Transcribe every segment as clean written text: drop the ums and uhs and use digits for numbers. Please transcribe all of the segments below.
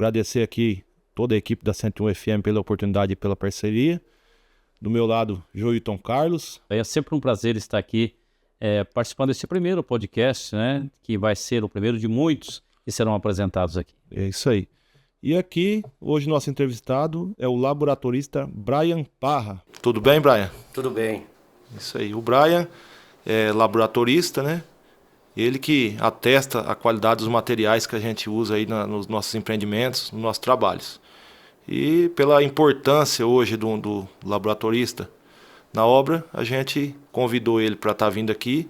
Agradecer aqui toda a equipe da 101 FM pela oportunidade e pela parceria. Do meu lado, Joilton Carlos. É sempre um prazer estar aqui participando desse primeiro podcast, né? Que vai ser o primeiro de muitos que serão apresentados aqui. É isso aí. E aqui, hoje, nosso entrevistado é o laboratorista Brian Parra. Tudo bem, Brian? Tudo bem. Isso aí. O Brian é laboratorista, né? Ele que atesta a qualidade dos materiais que a gente usa aí nos nossos empreendimentos, nos nossos trabalhos. E pela importância hoje do laboratorista na obra, a gente convidou ele para estar vindo aqui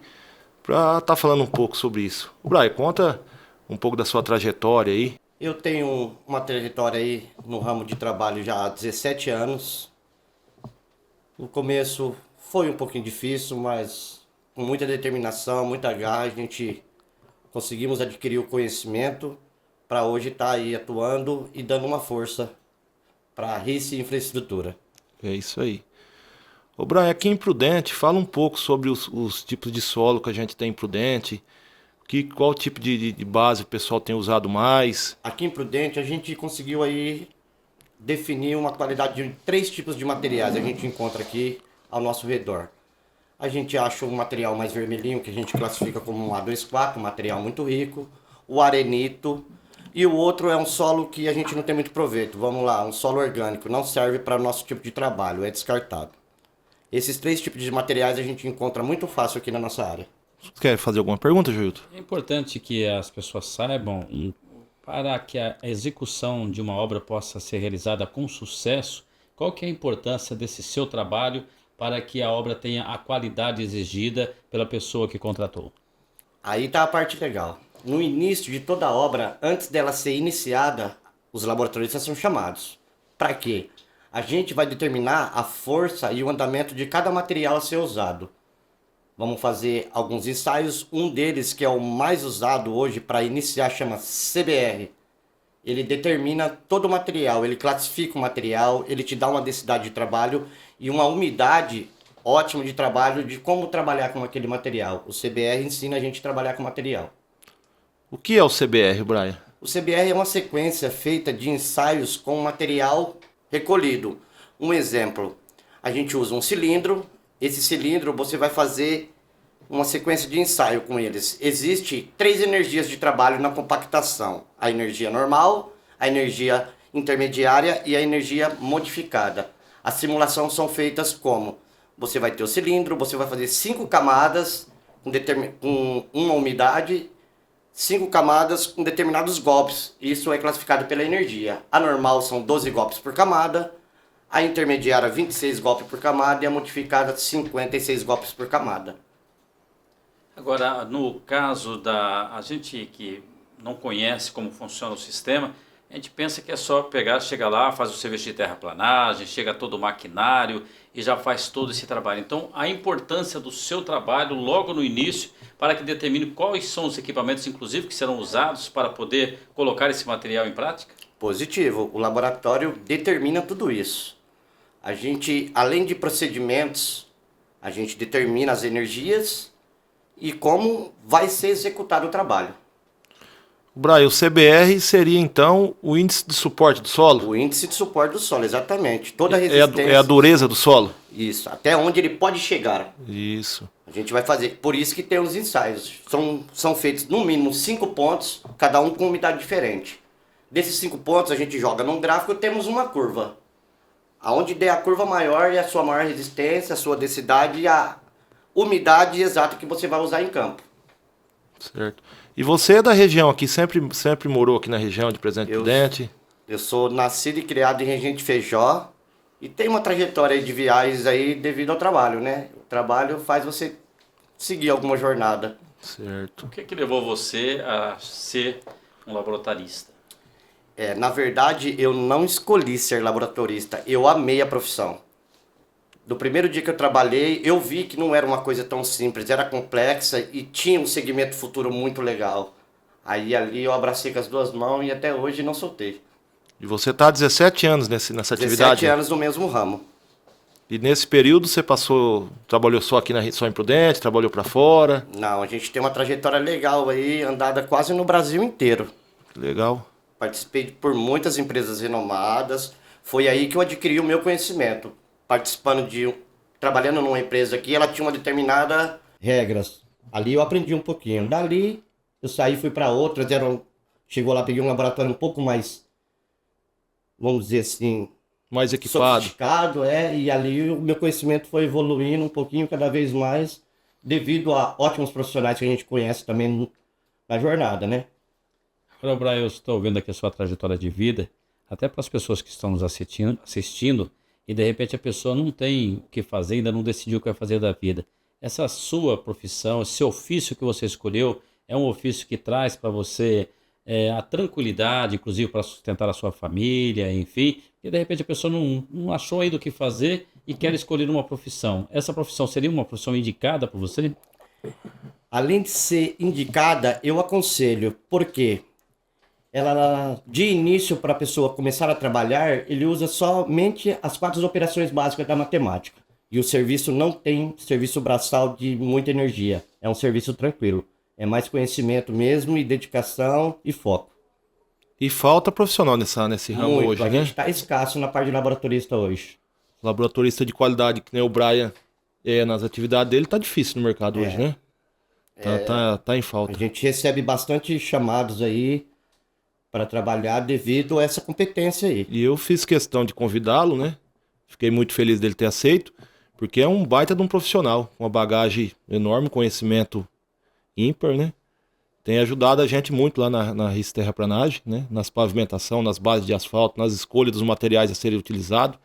para estar falando um pouco sobre isso. Brian, conta um pouco da sua trajetória aí. Eu tenho uma trajetória aí no ramo de trabalho já há 17 anos. No começo foi um pouquinho difícil, mas com muita determinação, muita garra, a gente conseguimos adquirir o conhecimento para hoje estar aí atuando e dando uma força para a RIC Infraestrutura. É isso aí. Ô Brian, aqui em Prudente, fala um pouco sobre os tipos de solo que a gente tem em Prudente, qual tipo de base o pessoal tem usado mais. Aqui em Prudente a gente conseguiu aí definir uma qualidade de 3 tipos de materiais a gente encontra aqui ao nosso redor. A gente acha um material mais vermelhinho, que a gente classifica como um A24, um material muito rico, o arenito, e o outro é um solo que a gente não tem muito proveito. Vamos lá, um solo orgânico, não serve para o nosso tipo de trabalho, é descartado. Esses 3 tipos de materiais a gente encontra muito fácil aqui na nossa área. Você quer fazer alguma pergunta, Joilton? É importante que as pessoas saibam, para que a execução de uma obra possa ser realizada com sucesso, qual que é a importância desse seu trabalho para que a obra tenha a qualidade exigida pela pessoa que contratou? Aí está a parte legal. No início de toda a obra, antes dela ser iniciada, os laboratoristas são chamados. Para quê? A gente vai determinar a força e o andamento de cada material a ser usado. Vamos fazer alguns ensaios. Um deles, que é o mais usado hoje para iniciar, chama CBR. Ele determina todo o material, ele classifica o material, ele te dá uma densidade de trabalho e uma umidade ótima de trabalho de como trabalhar com aquele material. O CBR ensina a gente a trabalhar com material. O que é o CBR, Brian? O CBR é uma sequência feita de ensaios com material recolhido. Um exemplo, a gente usa um cilindro. Esse cilindro você vai fazer uma sequência de ensaio com eles. Existe 3 energias de trabalho na compactação. A energia normal, a energia intermediária e a energia modificada. As simulações são feitas como? Você vai ter o cilindro, você vai fazer 5 camadas com uma umidade, 5 camadas com determinados golpes. Isso é classificado pela energia. A normal são 12 golpes por camada, a intermediária 26 golpes por camada e a modificada 56 golpes por camada. Agora, no caso a gente que não conhece como funciona o sistema, a gente pensa que é só pegar, chega lá, faz o serviço de terraplanagem, chega todo o maquinário e já faz todo esse trabalho. Então, a importância do seu trabalho logo no início para que determine quais são os equipamentos, inclusive, que serão usados para poder colocar esse material em prática? Positivo, o laboratório determina tudo isso. A gente, além de procedimentos, a gente determina as energias e como vai ser executado o trabalho. Brian, o CBR seria então o índice de suporte do solo? O índice de suporte do solo, exatamente. Toda a resistência. É a dureza do solo? Isso, até onde ele pode chegar. Isso. A gente vai fazer, por isso que tem os ensaios. São feitos no mínimo 5 pontos, cada um com umidade diferente. Desses 5 pontos a gente joga num gráfico e temos uma curva. Aonde der a curva maior é a sua maior resistência, a sua densidade e a umidade exata que você vai usar em campo. Certo. E você é da região aqui, sempre morou aqui na região de Presidente Prudente? Eu sou nascido e criado em Regente Feijó e tenho uma trajetória de viagens aí devido ao trabalho, né? O trabalho faz você seguir alguma jornada. Certo. O que levou você a ser um laboratorista? Na verdade, eu não escolhi ser laboratorista, eu amei a profissão. Do primeiro dia que eu trabalhei, eu vi que não era uma coisa tão simples, era complexa e tinha um segmento futuro muito legal. Aí ali eu abracei com as 2 mãos e até hoje não soltei. E você está há 17 anos nessa atividade? 17 anos no mesmo ramo. E nesse período você trabalhou só aqui só em Prudente, trabalhou para fora? Não, a gente tem uma trajetória legal aí, andada quase no Brasil inteiro. Legal. Participei por muitas empresas renomadas. Foi aí que eu adquiri o meu conhecimento. Trabalhando numa empresa que ela tinha uma determinada regras. Ali eu aprendi um pouquinho. Dali eu saí, fui para outras. Chegou lá, peguei um laboratório um pouco mais, vamos dizer assim, Mais equipado. sofisticado, e ali o meu conhecimento foi evoluindo um pouquinho cada vez mais, devido a ótimos profissionais que a gente conhece também na jornada, né? Agora, Brian, eu estou vendo aqui a sua trajetória de vida, até para as pessoas que estão nos assistindo, e de repente a pessoa não tem o que fazer, ainda não decidiu o que vai fazer da vida. Essa sua profissão, esse ofício que você escolheu, é um ofício que traz para você a tranquilidade, inclusive para sustentar a sua família, enfim, e de repente a pessoa não achou ainda o que fazer e quer escolher uma profissão. Essa profissão seria uma profissão indicada por você? Além de ser indicada, eu aconselho, porque ela, de início, para a pessoa começar a trabalhar, ele usa somente as 4 operações básicas da matemática. E o serviço não tem serviço braçal de muita energia. É um serviço tranquilo. É mais conhecimento mesmo, e dedicação e foco. E falta profissional nesse ramo Muito. hoje, A né? gente está escasso na parte de laboratorista hoje. Laboratorista de qualidade, que nem o Brian, nas atividades dele, tá difícil no mercado hoje, né? Tá em A falta. gente recebe bastante chamados aí para trabalhar devido a essa competência aí. E eu fiz questão de convidá-lo, né? Fiquei muito feliz dele ter aceito, porque é um baita de um profissional, com uma bagagem enorme, conhecimento ímpar, né? Tem ajudado a gente muito lá na RIS Terraplanagem, né? Nas pavimentação, nas bases de asfalto, nas escolhas dos materiais a serem utilizados,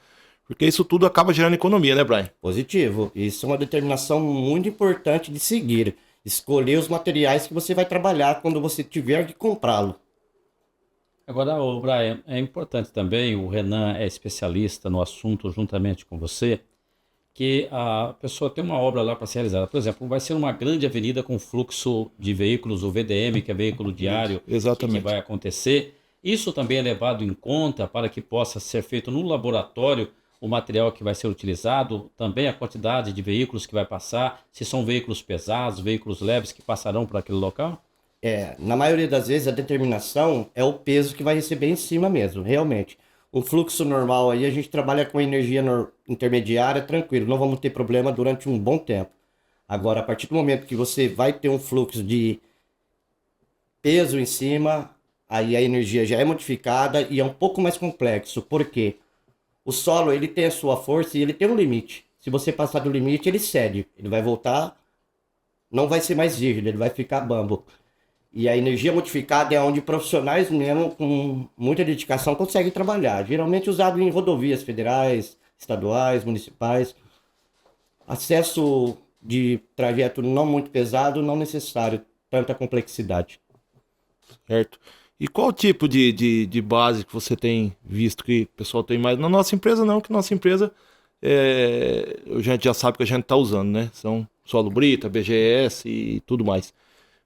porque isso tudo acaba gerando economia, né, Brian? Positivo. Isso é uma determinação muito importante de seguir. Escolher os materiais que você vai trabalhar quando você tiver que comprá-lo. Agora, o Brian, é importante também, o Renan é especialista no assunto juntamente com você, que a pessoa tem uma obra lá para ser realizada. Por exemplo, vai ser uma grande avenida com fluxo de veículos, o VDM, que é veículo diário, Exatamente. que vai acontecer. Isso também é levado em conta para que possa ser feito no laboratório o material que vai ser utilizado, também a quantidade de veículos que vai passar, se são veículos pesados, veículos leves que passarão por aquele local? Na maioria das vezes a determinação é o peso que vai receber em cima mesmo, realmente. O fluxo normal aí, a gente trabalha com energia intermediária, tranquilo, não vamos ter problema durante um bom tempo. Agora, a partir do momento que você vai ter um fluxo de peso em cima, aí a energia já é modificada e é um pouco mais complexo. Por quê? O solo, ele tem a sua força e ele tem um limite. Se você passar do limite, ele cede. Ele vai voltar, não vai ser mais rígido, ele vai ficar bambo. E a energia modificada é onde profissionais mesmo, com muita dedicação, conseguem trabalhar. Geralmente usado em rodovias federais, estaduais, municipais. Acesso de trajeto não muito pesado, não necessário tanta complexidade. Certo. E qual tipo de base que você tem visto que o pessoal tem mais? Na nossa empresa não, que nossa empresa a gente já sabe que a gente está usando, né? São solo brita, BGS e tudo mais.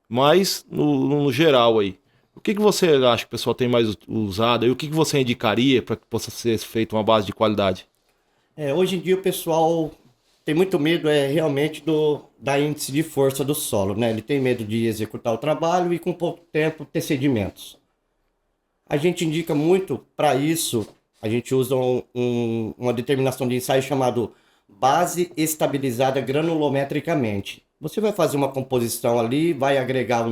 Mas no geral aí, o que você acha que o pessoal tem mais usado e o que você indicaria para que possa ser feita uma base de qualidade? Hoje em dia o pessoal tem muito medo realmente da índice de força do solo, né? Ele tem medo de executar o trabalho e com pouco tempo ter sedimentos. A gente indica muito para isso, a gente usa uma determinação de ensaio chamado base estabilizada granulometricamente. Você vai fazer uma composição ali, vai agregar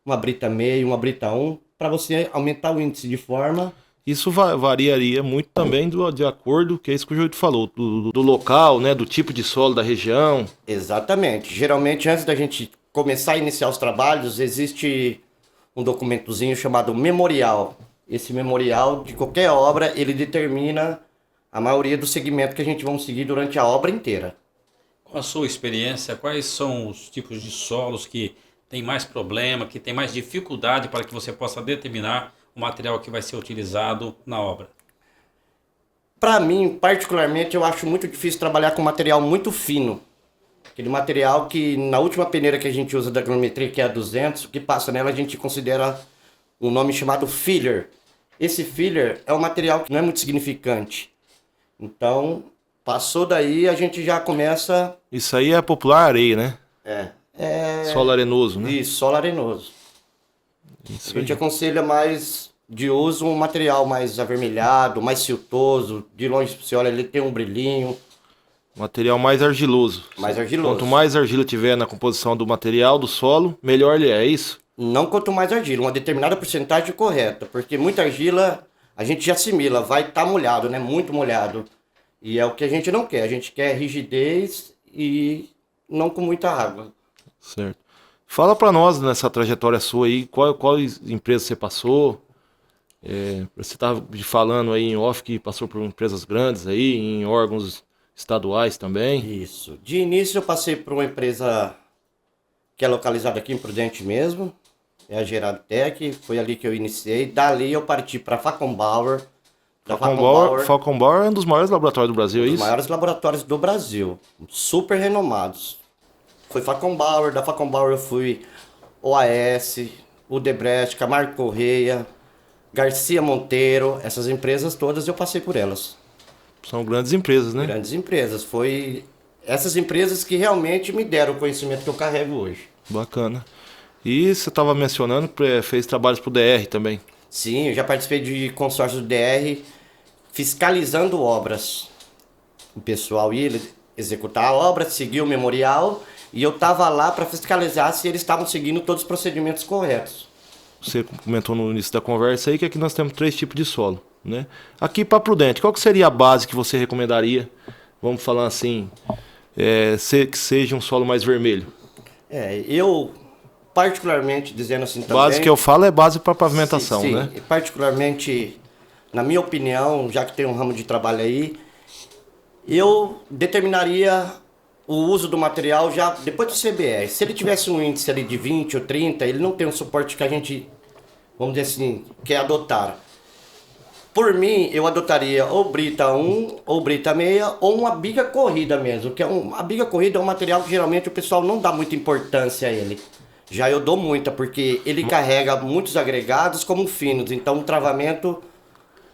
uma brita meio, uma brita 1, para você aumentar o índice de forma. Isso variaria muito também de acordo, que é isso que o Júlio falou, do local, né, do tipo de solo da região. Exatamente. Geralmente, antes da gente começar a iniciar os trabalhos, existe um documentozinho chamado memorial. Esse memorial de qualquer obra, ele determina a maioria do segmento que a gente vai seguir durante a obra inteira. Com a sua experiência, quais são os tipos de solos que tem mais problema, que tem mais dificuldade para que você possa determinar o material que vai ser utilizado na obra? Para mim, particularmente, eu acho muito difícil trabalhar com material muito fino. Aquele material que na última peneira que a gente usa da granulometria, que é a 200, o que passa nela a gente considera um nome chamado filler. Esse filler é um material que não é muito significante. Então, passou daí, a gente já começa... Isso aí é popular areia, né? Solo arenoso, né? Isso, solo arenoso. Isso A gente aí. aconselha mais de uso um material mais avermelhado, mais siltoso, de longe você olha ele tem um brilhinho. Material mais argiloso. Mais argiloso. Quanto mais argila tiver na composição do material, do solo, melhor ele é isso? Não quanto mais argila, uma determinada porcentagem correta, porque muita argila a gente já assimila, vai estar molhado, né? Muito molhado. E é o que a gente não quer, a gente quer rigidez e não com muita água. Certo. Fala para nós nessa trajetória sua aí, quais empresas você passou? Você estava falando aí em off que passou por empresas grandes aí, em órgãos estaduais também. Isso. De início eu passei por uma empresa que é localizada aqui em Prudente mesmo, é a Geradtec, foi ali que eu iniciei. Dali eu parti para Fackenbauer. Fackenbauer é um dos maiores laboratórios do Brasil, é isso? Os maiores laboratórios do Brasil, super renomados. Foi Fackenbauer, da Fackenbauer eu fui OAS, Udebrecht, Camargo Correia, Garcia Monteiro, essas empresas todas eu passei por elas. São grandes empresas, né? Grandes empresas. Foi essas empresas que realmente me deram o conhecimento que eu carrego hoje. Bacana. E você estava mencionando que fez trabalhos para o DR também. Sim, eu já participei de consórcio do DR fiscalizando obras. O pessoal ia executar a obra, seguir o memorial e eu estava lá para fiscalizar se eles estavam seguindo todos os procedimentos corretos. Você comentou no início da conversa aí que aqui nós temos 3 tipos de solo, né? Aqui para Prudente, qual que seria a base que você recomendaria? Vamos falar assim, que seja um solo mais vermelho. Eu particularmente dizendo assim também... Base que eu falo é base para pavimentação, sim, né? Particularmente, na minha opinião, já que tem um ramo de trabalho aí, eu determinaria o uso do material já depois do CBR. Se ele tivesse um índice ali de 20 ou 30, ele não tem um suporte que a gente, vamos dizer assim, quer adotar. Por mim, eu adotaria ou brita 1, ou brita meia, ou uma biga corrida mesmo. A biga corrida é um material que geralmente o pessoal não dá muita importância a ele. Já eu dou muita, porque ele carrega muitos agregados como finos. Então o travamento,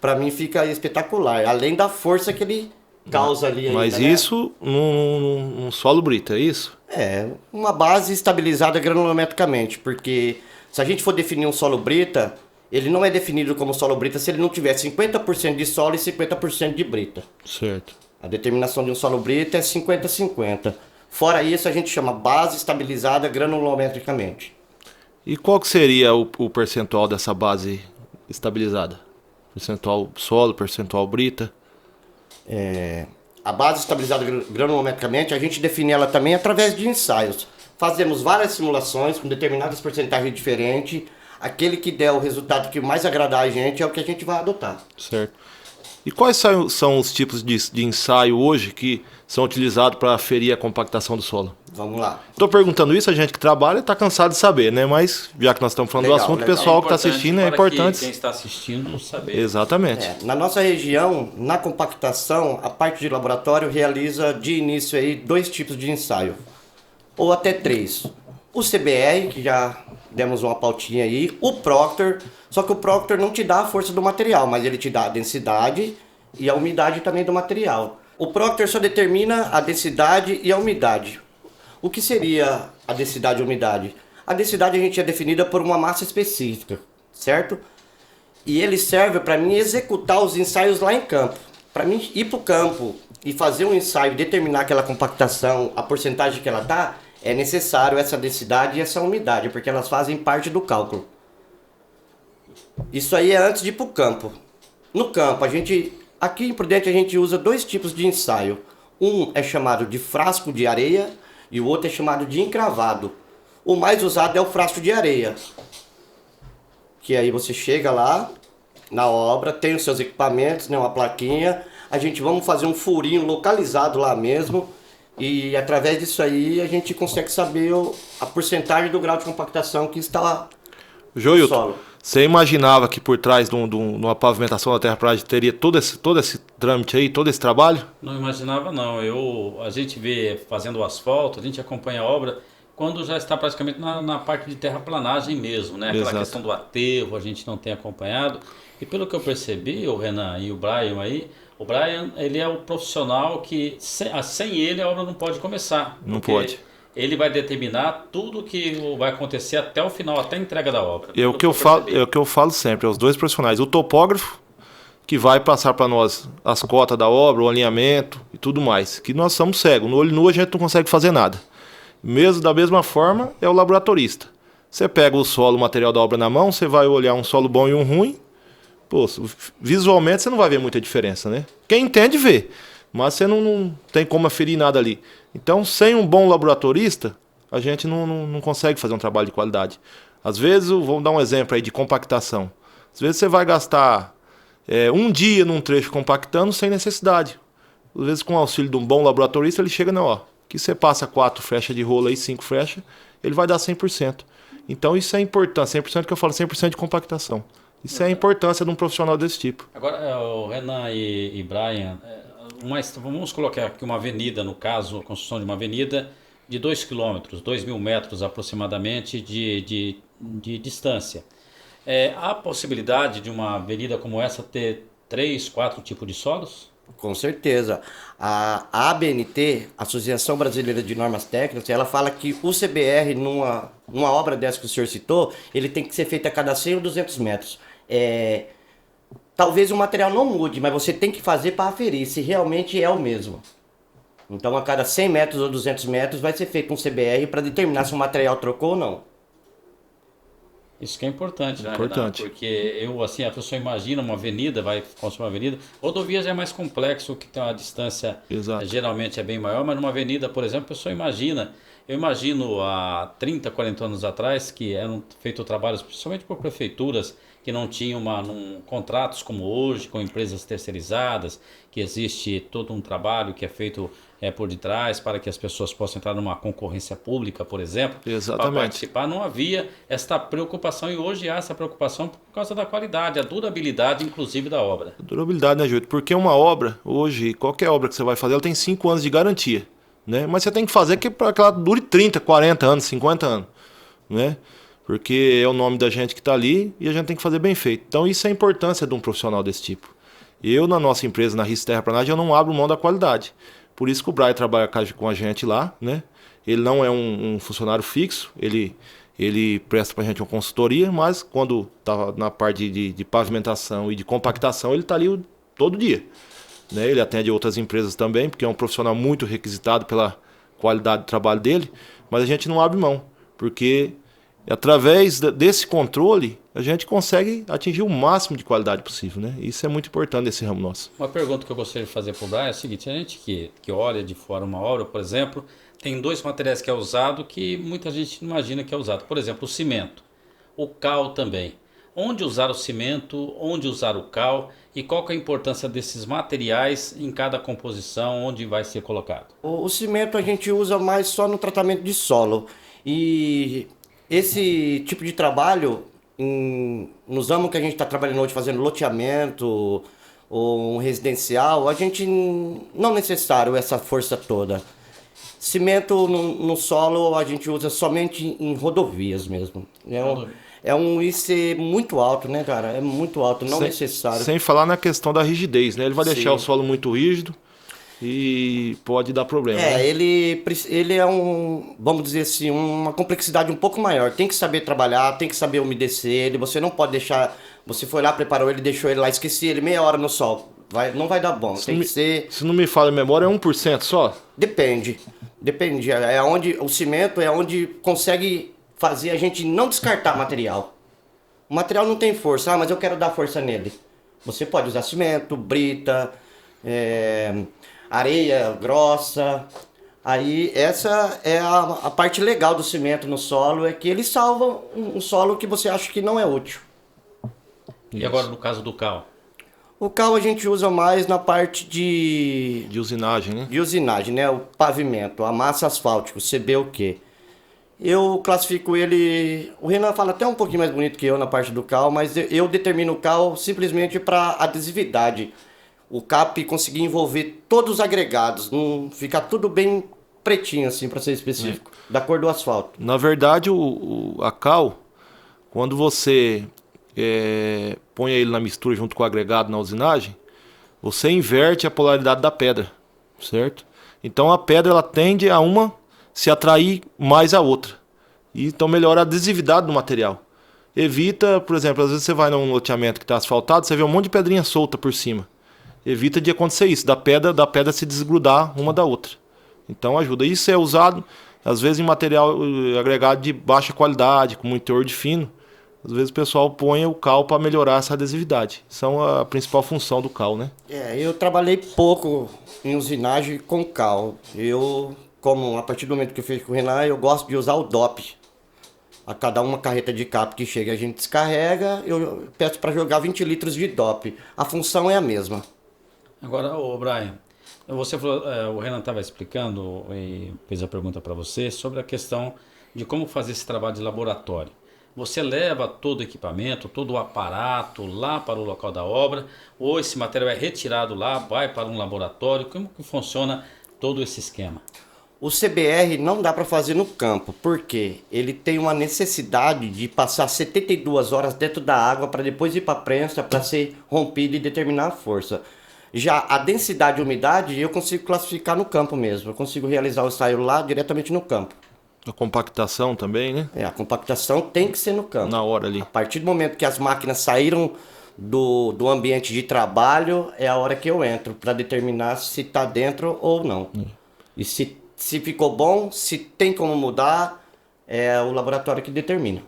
para mim, fica espetacular. Além da força que ele causa ali. Mas ainda, isso num solo brita, é isso? Uma base estabilizada granulometricamente. Porque se a gente for definir um solo brita, ele não é definido como solo brita se ele não tiver 50% de solo e 50% de brita. Certo. A determinação de um solo brita é 50-50. Fora isso, a gente chama base estabilizada granulometricamente. E qual que seria o percentual dessa base estabilizada? Percentual solo, percentual brita? A base estabilizada granulometricamente, a gente define ela também através de ensaios. Fazemos várias simulações com determinadas porcentagens diferentes. Aquele que der o resultado que mais agradar a gente é o que a gente vai adotar. Certo. E quais são os tipos de ensaio hoje que são utilizados para aferir a compactação do solo? Vamos lá. Estou perguntando isso, a gente que trabalha está cansado de saber, né? Mas já que nós estamos falando do assunto, o pessoal que está assistindo é importante. Quem está assistindo saber. Exatamente. Na nossa região, na compactação, a parte de laboratório realiza de início aí 2 tipos de ensaio. Ou até 3. O CBR, que já demos uma pautinha aí, o Proctor, só que o Proctor não te dá a força do material, mas ele te dá a densidade e a umidade também do material. O Proctor só determina a densidade e a umidade. O que seria a densidade e a umidade? A densidade a gente é definida por uma massa específica, certo? E ele serve para mim executar os ensaios lá em campo. Para mim ir para o campo e fazer um ensaio e determinar aquela compactação, a porcentagem que ela dá, é necessário essa densidade e essa umidade, porque elas fazem parte do cálculo. Isso aí é antes de ir para o campo. No campo, aqui em Prudente a gente usa 2 tipos de ensaio. Um é chamado de frasco de areia e o outro é chamado de encravado. O mais usado é o frasco de areia. Que aí você chega lá na obra, tem os seus equipamentos, né, uma plaquinha. Vamos fazer um furinho localizado lá mesmo. E através disso aí a gente consegue saber a porcentagem do grau de compactação que está no solo. Você imaginava que por trás de uma pavimentação da Terra Prade teria todo esse trâmite aí, todo esse trabalho? Não imaginava não. A gente vê fazendo o asfalto, a gente acompanha a obra quando já está praticamente na parte de terraplanagem mesmo, né? Aquela Exato. questão do aterro, a gente não tem acompanhado. E pelo que eu percebi, o Renan e o Brian aí, o Brian, ele é o profissional que sem ele a obra não pode começar. Não pode. ele vai determinar tudo que vai acontecer até o final, até a entrega da obra. É o que eu falo sempre, os dois profissionais. O topógrafo, que vai passar para nós as cotas da obra, o alinhamento e tudo mais. Que nós somos cegos. No olho nu a gente não consegue fazer nada. Mesmo da mesma forma, é o laboratorista. Você pega o solo, o material da obra na mão, você vai olhar um solo bom e um ruim. Pô, visualmente você não vai ver muita diferença, né? Quem entende vê, mas você não tem como aferir nada ali. Então, sem um bom laboratorista, a gente não consegue fazer um trabalho de qualidade. Às vezes, vou dar um exemplo aí de compactação. Às vezes você vai gastar um dia num trecho compactando sem necessidade. Às vezes, com o auxílio de um bom laboratorista, ele chega, não, ó, que você passa 4 flechas de rolo aí, 5 flechas, ele vai dar 100%. Então, isso é importante. 100% que eu falo, 100% de compactação. Isso é a importância de um profissional desse tipo. Agora, o Renan e Brian, vamos colocar aqui uma avenida, no caso, a construção de uma avenida de 2 quilômetros, 2.000 metros aproximadamente de distância. Há possibilidade de uma avenida como essa ter 3, 4 tipos de solos? Com certeza. A ABNT, Associação Brasileira de Normas Técnicas, ela fala que o CBR, numa obra dessa que o senhor citou, ele tem que ser feito a cada 100 ou 200 metros. Talvez o material não mude, mas você tem que fazer para aferir se realmente é o mesmo. Então, a cada 100 metros ou 200 metros vai ser feito um CBR para determinar se o material trocou ou não. Isso que é importante, né, Importante. Renato? Porque a pessoa imagina uma avenida, vai construir uma avenida. Rodovia já é mais complexo, que tem uma distância, Exato. geralmente é bem maior, mas numa avenida, por exemplo, a pessoa imagina. Eu imagino há 30, 40 anos atrás que eram feitos trabalhos, principalmente por prefeituras, que não tinham contratos como hoje, com empresas terceirizadas, que existe todo um trabalho que é feito por detrás para que as pessoas possam entrar numa concorrência pública, por exemplo, Exatamente. para participar. Não havia esta preocupação e hoje há essa preocupação por causa da qualidade, a durabilidade, inclusive, da obra. Durabilidade, né, Júlio? Porque uma obra, hoje, qualquer obra que você vai fazer, ela tem 5 anos de garantia, né? Mas você tem que fazer para que ela dure 30, 40 anos, 50 anos, né? Porque é o nome da gente que está ali e a gente tem que fazer bem feito. Então isso é a importância de um profissional desse tipo. Eu, na nossa empresa, na RIS Terraplanagem, eu não abro mão da qualidade. Por isso que o Brian trabalha com a gente lá, né? Ele não é um funcionário fixo, ele presta para a gente uma consultoria, mas quando está na parte de pavimentação e de compactação, ele está ali todo dia, né? Ele atende outras empresas também, porque é um profissional muito requisitado pela qualidade do trabalho dele, mas a gente não abre mão, porque através desse controle, a gente consegue atingir o máximo de qualidade possível, né? Isso é muito importante nesse ramo nosso. Uma pergunta que eu gostaria de fazer para o Brian é a seguinte: a gente que olha de fora uma obra, por exemplo, tem 2 materiais que é usado que muita gente não imagina que é usado. Por exemplo, o cimento, o cal também. Onde usar o cimento, onde usar o cal e qual que é a importância desses materiais em cada composição, onde vai ser colocado? O cimento a gente usa mais só no tratamento de solo. E esse tipo de trabalho, nos ramos que a gente está trabalhando hoje, fazendo loteamento ou um residencial, a gente não é necessário essa força toda. Cimento no solo a gente usa somente em rodovias mesmo. É um IC muito alto, né, cara? É muito alto, não necessário. Sem falar na questão da rigidez, né? Ele vai deixar Sim. o solo muito rígido e pode dar problema. Né? Ele é vamos dizer assim, uma complexidade um pouco maior. Tem que saber trabalhar, tem que saber umedecer ele. Você não pode deixar, você foi lá, preparou ele, deixou ele lá, esqueci ele meia hora no sol. Não vai dar bom. Tem que ser... Se não me falha a memória, é 1% só? Depende. O cimento é onde consegue fazer a gente não descartar material. O material não tem força, mas eu quero dar força nele. Você pode usar cimento, brita, areia grossa. Aí essa é a parte legal do cimento no solo, é que ele salva um solo que você acha que não é útil. E agora no caso do cal? O cal a gente usa mais na parte de usinagem, né? De usinagem, né? O pavimento, a massa asfáltica, o CBUQ. Eu classifico ele... O Renan fala até um pouquinho mais bonito que eu na parte do cal, mas eu determino o cal simplesmente para adesividade. O CAP conseguir envolver todos os agregados, não ficar tudo bem pretinho assim, para ser específico, da cor do asfalto. Na verdade, a cal, quando você põe ele na mistura junto com o agregado na usinagem, você inverte a polaridade da pedra, certo? Então a pedra ela tende a uma se atrair mais a outra. E então melhora a adesividade do material. Evita, por exemplo, às vezes você vai num loteamento que está asfaltado, você vê um monte de pedrinha solta por cima. Evita de acontecer isso, da pedra se desgrudar uma da outra. Então ajuda. Isso é usado, às vezes, em material agregado de baixa qualidade, com muito teor de fino. Às vezes o pessoal põe o cal para melhorar essa adesividade. São a principal função do cal, né? Eu trabalhei pouco em usinagem com cal. Como a partir do momento que eu fiz com o Renan, eu gosto de usar o DOP. A cada uma carreta de cap que chega a gente descarrega, eu peço para jogar 20 litros de DOP. A função é a mesma. Agora, ô Brian, você falou, o Renan estava explicando e fez a pergunta para você sobre a questão de como fazer esse trabalho de laboratório. Você leva todo o equipamento, todo o aparato lá para o local da obra, ou esse material é retirado lá, vai para um laboratório? Como que funciona todo esse esquema? O CBR não dá para fazer no campo, porque ele tem uma necessidade de passar 72 horas dentro da água para depois ir para a prensa para ser rompido e determinar a força. Já a densidade e umidade eu consigo classificar no campo mesmo, eu consigo realizar o ensaio lá diretamente no campo. A compactação também, né? A compactação tem que ser no campo. Na hora ali. A partir do momento que as máquinas saíram do ambiente de trabalho, é a hora que eu entro para determinar se está dentro ou não. E se ficou bom, se tem como mudar, é o laboratório que determina.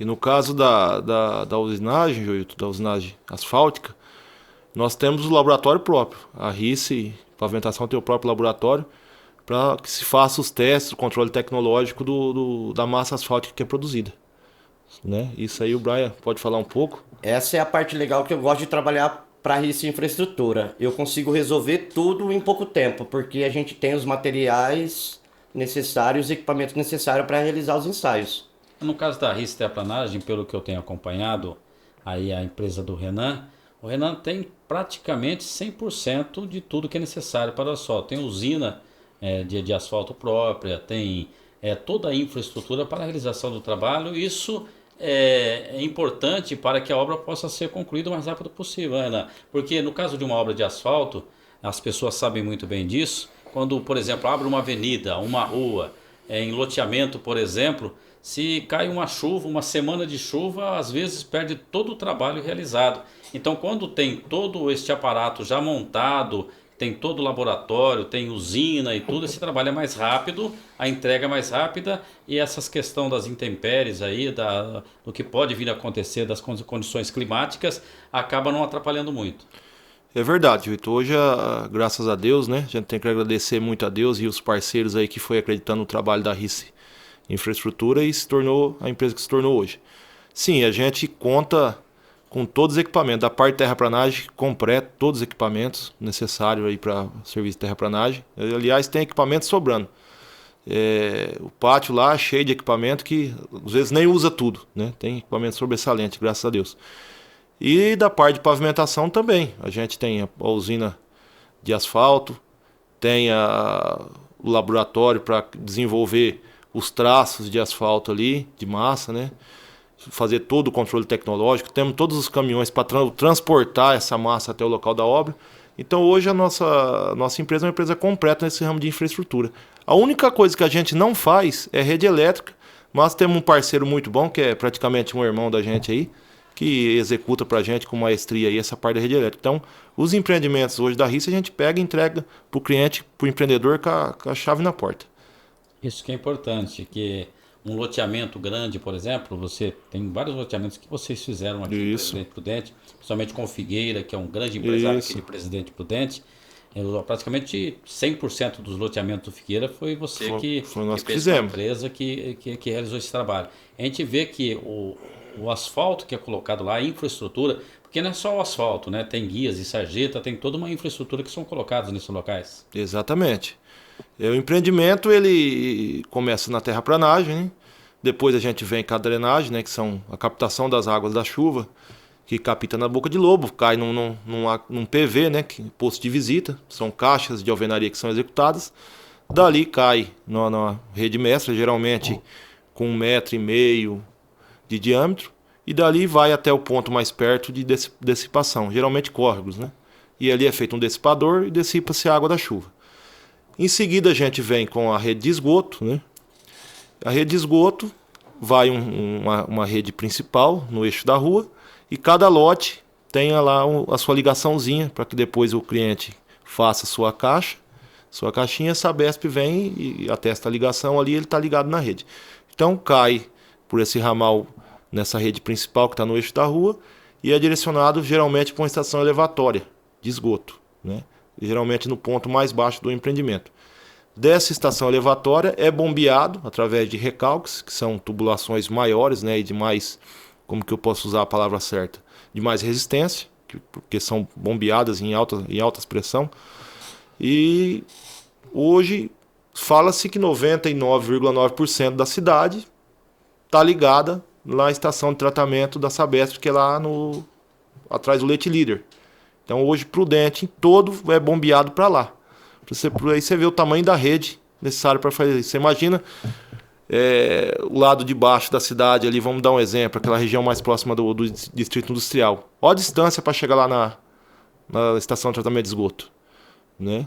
E no caso da usinagem, Joilton, da usinagem asfáltica, nós temos o laboratório próprio. A RICE Pavimentação tem o próprio laboratório para que se faça os testes, o controle tecnológico da massa asfáltica que é produzida. Né? Isso aí o Brian pode falar um pouco? Essa é a parte legal que eu gosto de trabalhar para a RICE Infraestrutura. Eu consigo resolver tudo em pouco tempo, porque a gente tem os materiais necessários, os equipamentos necessários para realizar os ensaios. No caso da RICE Terraplanagem, pelo que eu tenho acompanhado, aí a empresa do Renan, o Renan tem praticamente 100% de tudo que é necessário para o asfalto. Tem usina de asfalto própria, tem toda a infraestrutura para a realização do trabalho. Isso é importante para que a obra possa ser concluída o mais rápido possível, né, Renan? Porque no caso de uma obra de asfalto, as pessoas sabem muito bem disso, quando, por exemplo, abre uma avenida, uma rua, em loteamento, por exemplo, se cai uma chuva, uma semana de chuva, às vezes perde todo o trabalho realizado. Então, quando tem todo este aparato já montado, tem todo o laboratório, tem usina e tudo, esse trabalho é mais rápido, a entrega é mais rápida e essas questões das intempéries aí, do que pode vir a acontecer, das condições climáticas, acaba não atrapalhando muito. É verdade, Vitor. Hoje, graças a Deus, né? A gente tem que agradecer muito a Deus e os parceiros aí que foi acreditando no trabalho da RICE Infraestrutura e se tornou a empresa que se tornou hoje. Sim, a gente conta com todos os equipamentos, da parte de terraplanagem completa, todos os equipamentos necessários aí para serviço de terraplanagem. Aliás, tem equipamento sobrando. O pátio lá cheio de equipamento que às vezes nem usa tudo, né? Tem equipamento sobressalente, graças a Deus. E da parte de pavimentação também. A gente tem a usina de asfalto, tem o laboratório para desenvolver os traços de asfalto ali, de massa, né? Fazer todo o controle tecnológico. Temos todos os caminhões para transportar essa massa até o local da obra. Então hoje a nossa empresa é uma empresa completa nesse ramo de infraestrutura. A única coisa que a gente não faz é rede elétrica, mas temos um parceiro muito bom, que é praticamente um irmão da gente aí, que executa para a gente com maestria aí essa parte da rede elétrica. Então, os empreendimentos hoje da RICE a gente pega e entrega para o cliente, para o empreendedor com a chave na porta. Isso que é importante, que um loteamento grande, por exemplo, você tem vários loteamentos que vocês fizeram aqui no Presidente Prudente, principalmente com o Figueira, que é um grande empresário aqui de Presidente Prudente. Praticamente 100% dos loteamentos do Figueira foi você que fez a empresa que realizou esse trabalho. A gente vê que o asfalto que é colocado lá, a infraestrutura, porque não é só o asfalto, né? Tem guias e sarjeta, tem toda uma infraestrutura que são colocadas nesses locais. Exatamente. O empreendimento ele começa na terraplanagem, né? Depois a gente vem com a drenagem, né? Que são a captação das águas da chuva, que capta na boca de lobo, cai num PV, né? Posto de visita, são caixas de alvenaria que são executadas. Dali cai na rede mestra, geralmente com 1,5 m de diâmetro, e dali vai até o ponto mais perto de dissipação, geralmente córregos, né? E ali é feito um dissipador e dissipa-se a água da chuva. Em seguida a gente vem com a rede de esgoto, né? A rede de esgoto vai uma rede principal no eixo da rua e cada lote tenha lá a sua ligaçãozinha para que depois o cliente faça sua caixinha, a Sabesp vem e atesta a ligação ali, ele está ligado na rede. Então cai por esse ramal nessa rede principal que está no eixo da rua e é direcionado geralmente para uma estação elevatória de esgoto, né? Geralmente no ponto mais baixo do empreendimento. Dessa estação elevatória é bombeado através de recalques, que são tubulações maiores, né, e de mais, como que eu posso usar a palavra certa, de mais resistência, porque são bombeadas em altas pressão. E hoje fala-se que 99,9% da cidade está ligada lá à estação de tratamento da Sabesp, que é lá atrás do Leite Líder. Então hoje Prudente todo é bombeado para lá. Aí você vê o tamanho da rede necessária para fazer isso. Você imagina o lado de baixo da cidade ali, vamos dar um exemplo, aquela região mais próxima do distrito industrial. Olha a distância para chegar lá na estação de tratamento de esgoto, né?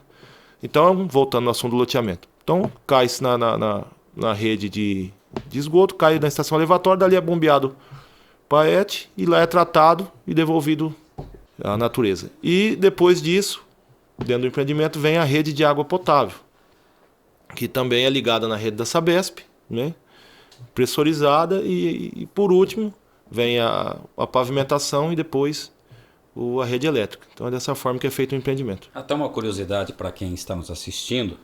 Então, voltando ao assunto do loteamento. Então, cai-se na rede de esgoto, cai na estação elevatória, dali é bombeado para a ET e lá é tratado e devolvido à natureza. E depois disso, dentro do empreendimento, vem a rede de água potável, que também é ligada na rede da Sabesp, né? Pressurizada e por último, vem a pavimentação e depois a rede elétrica. Então é dessa forma que é feito o empreendimento. Até uma curiosidade para quem está nos assistindo,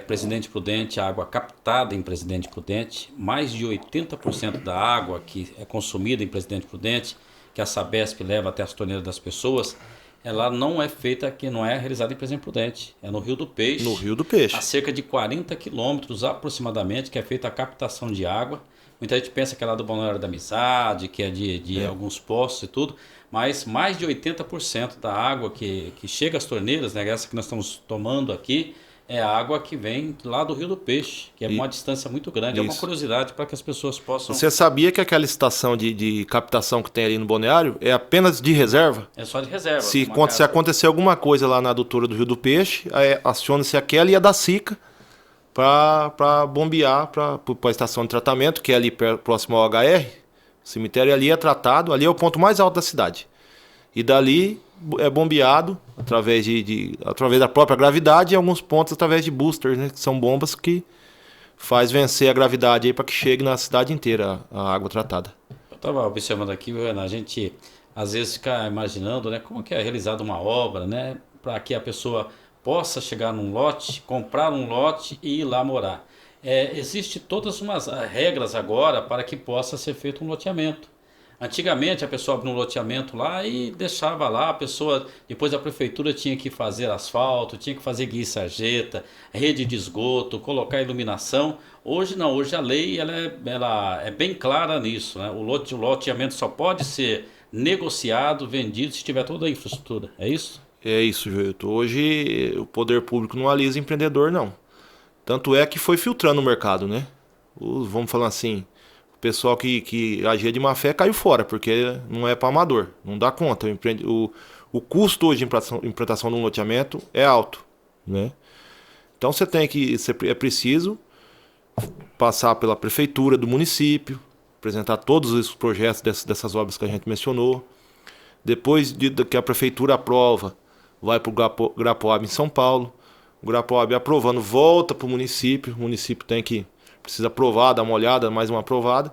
Presidente Prudente, a água captada em Presidente Prudente, mais de 80% da água que é consumida em Presidente Prudente, que a Sabesp leva até as torneiras das pessoas, ela não é feita, que não é realizada em Presidente Prudente, é no Rio do Peixe. No Rio do Peixe. A cerca de 40 quilômetros aproximadamente, que é feita a captação de água. Muita gente pensa que é lá do Balneário da Amizade, que é de alguns poços e tudo, mas mais de 80% da água que chega às torneiras, né, essa que nós estamos tomando aqui, é a água que vem lá do Rio do Peixe, que é uma distância muito grande. Isso. É uma curiosidade para que as pessoas possam... Você sabia que aquela estação de captação que tem ali no balneário é apenas de reserva? É só de reserva. Se acontecer alguma coisa lá na adutora do Rio do Peixe, aciona-se aquela e a da SICA para bombear para a estação de tratamento, que é ali próximo ao HR. O cemitério ali é tratado, ali é o ponto mais alto da cidade. E dali é bombeado através da própria gravidade e alguns pontos através de boosters, né, que são bombas que faz vencer a gravidade para que chegue na cidade inteira a água tratada. Eu estava observando aqui, a gente às vezes fica imaginando, né, como que é realizada uma obra, né, para que a pessoa possa chegar num lote, comprar um lote e ir lá morar. Existe todas umas regras agora para que possa ser feito um loteamento. Antigamente a pessoa abria um loteamento lá e deixava lá, a pessoa, depois a prefeitura tinha que fazer asfalto, tinha que fazer guia e sarjeta, rede de esgoto, colocar iluminação. Hoje não, hoje a lei ela é bem clara nisso, né? O loteamento só pode ser negociado, vendido se tiver toda a infraestrutura, é isso? É isso, Joelito. Hoje o poder público não alisa empreendedor, não. Tanto é que foi filtrando o mercado, né? Vamos falar assim, o pessoal que agia de má fé caiu fora, porque não é para amador, não dá conta. O custo hoje de implantação de um loteamento é alto, né? Então é preciso passar pela prefeitura do município, apresentar todos os projetos dessas obras que a gente mencionou. Depois que a prefeitura aprova, vai para o Grapoab em São Paulo. O Grapoab aprovando, volta para o município precisa aprovar, dar uma olhada, mais uma aprovada.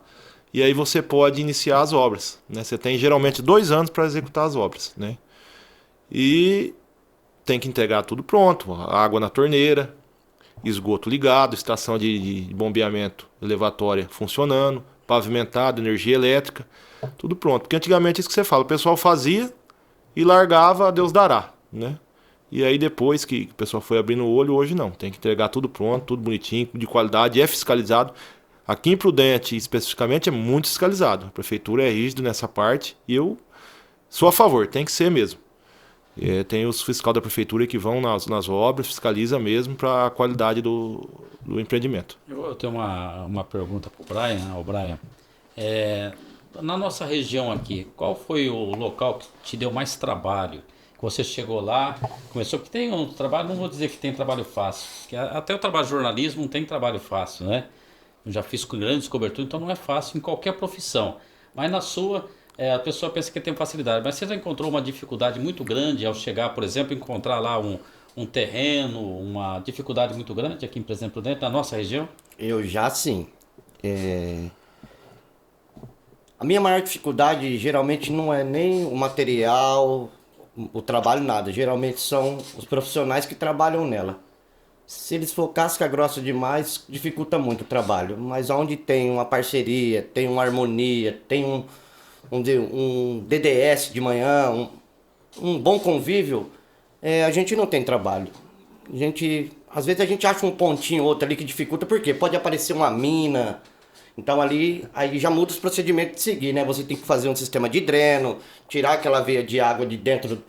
E aí você pode iniciar as obras, né? Você tem geralmente 2 anos para executar as obras, né? E tem que entregar tudo pronto, água na torneira, esgoto ligado, estação de bombeamento elevatória funcionando, pavimentado, energia elétrica, tudo pronto. Porque antigamente é isso que você fala, o pessoal fazia e largava, a Deus dará, né? E aí depois que o pessoal foi abrindo o olho, hoje não. Tem que entregar tudo pronto, tudo bonitinho, de qualidade, é fiscalizado. Aqui em Prudente, especificamente, é muito fiscalizado. A prefeitura é rígida nessa parte e eu sou a favor, tem que ser mesmo. Tem os fiscais da prefeitura que vão nas obras, fiscaliza mesmo para a qualidade do empreendimento. Eu tenho uma pergunta para o Brian. Na nossa região aqui, qual foi o local que te deu mais trabalho? Você chegou lá, começou, que tem um trabalho, não vou dizer que tem trabalho fácil, que até o trabalho de jornalismo não tem trabalho fácil, né? Eu já fiz grandes coberturas, então não é fácil em qualquer profissão. Mas na sua, a pessoa pensa que tem facilidade, mas você já encontrou uma dificuldade muito grande ao chegar, por exemplo, encontrar lá um terreno, uma dificuldade muito grande aqui, por exemplo, dentro da nossa região? Eu já sim. A minha maior dificuldade geralmente não é nem o material, o trabalho, nada. Geralmente são os profissionais que trabalham nela. Se eles for casca grossa demais, dificulta muito o trabalho. Mas onde tem uma parceria, tem uma harmonia, tem um DDS de manhã, um bom convívio, a gente não tem trabalho. Às vezes a gente acha um pontinho ou outro ali que dificulta, porque pode aparecer uma mina. Então aí já muda os procedimentos de seguir, né? Você tem que fazer um sistema de dreno, tirar aquela veia de água de dentro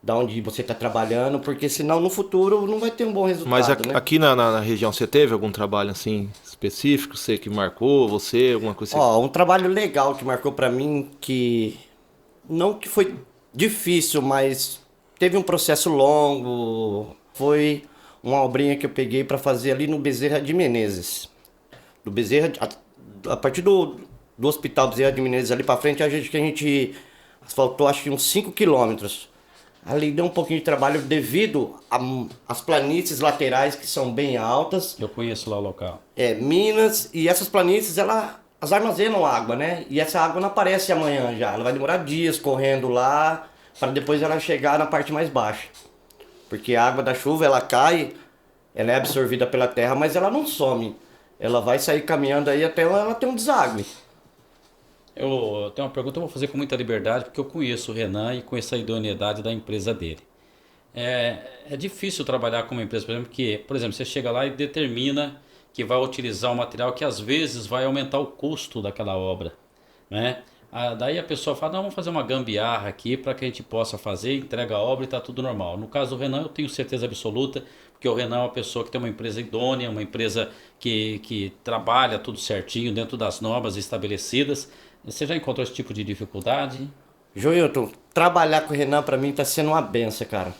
da onde você está trabalhando, porque senão no futuro não vai ter um bom resultado. Mas né? aqui na região você teve algum trabalho assim específico, você que marcou, você, alguma coisa assim? Ó, um trabalho legal que marcou pra mim, que não que foi difícil, mas teve um processo longo, foi uma obrinha que eu peguei pra fazer ali no Bezerra de Menezes. Do Bezerra, a partir do Hospital Bezerra de Menezes ali pra frente, a gente asfaltou acho que uns 5 quilômetros. Ali deu um pouquinho de trabalho devido às planícies laterais que são bem altas. Eu conheço lá o local. Minas, e essas planícies, elas armazenam água, né? E essa água não aparece amanhã já. Ela vai demorar dias correndo lá, para depois ela chegar na parte mais baixa. Porque a água da chuva, ela cai, ela é absorvida pela terra, mas ela não some. Ela vai sair caminhando aí até ela ter um deságue. Eu tenho uma pergunta, eu vou fazer com muita liberdade, porque eu conheço o Renan e conheço a idoneidade da empresa dele. É difícil trabalhar com uma empresa, por exemplo, que, por exemplo, você chega lá e determina que vai utilizar um material que às vezes vai aumentar o custo daquela obra, né? Daí a pessoa fala, não, vamos fazer uma gambiarra aqui para que a gente possa fazer, entrega a obra e está tudo normal. No caso do Renan, eu tenho certeza absoluta, porque o Renan é uma pessoa que tem uma empresa idônea, uma empresa que trabalha tudo certinho, dentro das normas estabelecidas. Você já encontrou esse tipo de dificuldade? Joilton, trabalhar com o Renan pra mim tá sendo uma benção, cara.